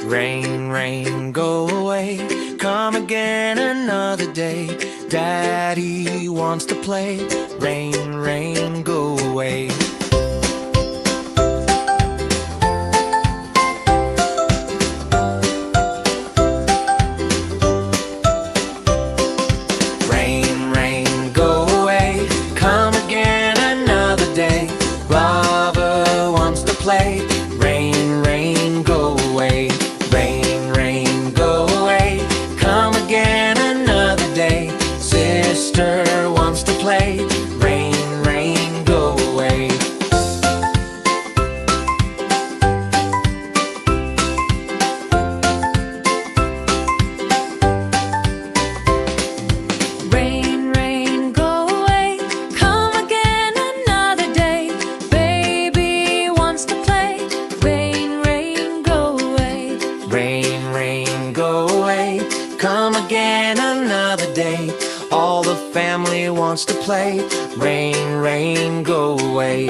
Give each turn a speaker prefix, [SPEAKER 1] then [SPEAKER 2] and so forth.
[SPEAKER 1] Rain, rain, go away. Come again another day. Daddy wants to play. Rain, rain, go away. Rain, rain, go away. Come again another day. Robert wants to play. Rain, rain, go away. Rain, rain, go away. Come again another day. Sister wants to play. Rain, rain, go away.
[SPEAKER 2] Rain, rain, go away. Come again another day. Baby wants to play. Rain, rain, go away.
[SPEAKER 1] Rain, rain, go away. Come again another day. All the family wants to play. Rain, rain, go away.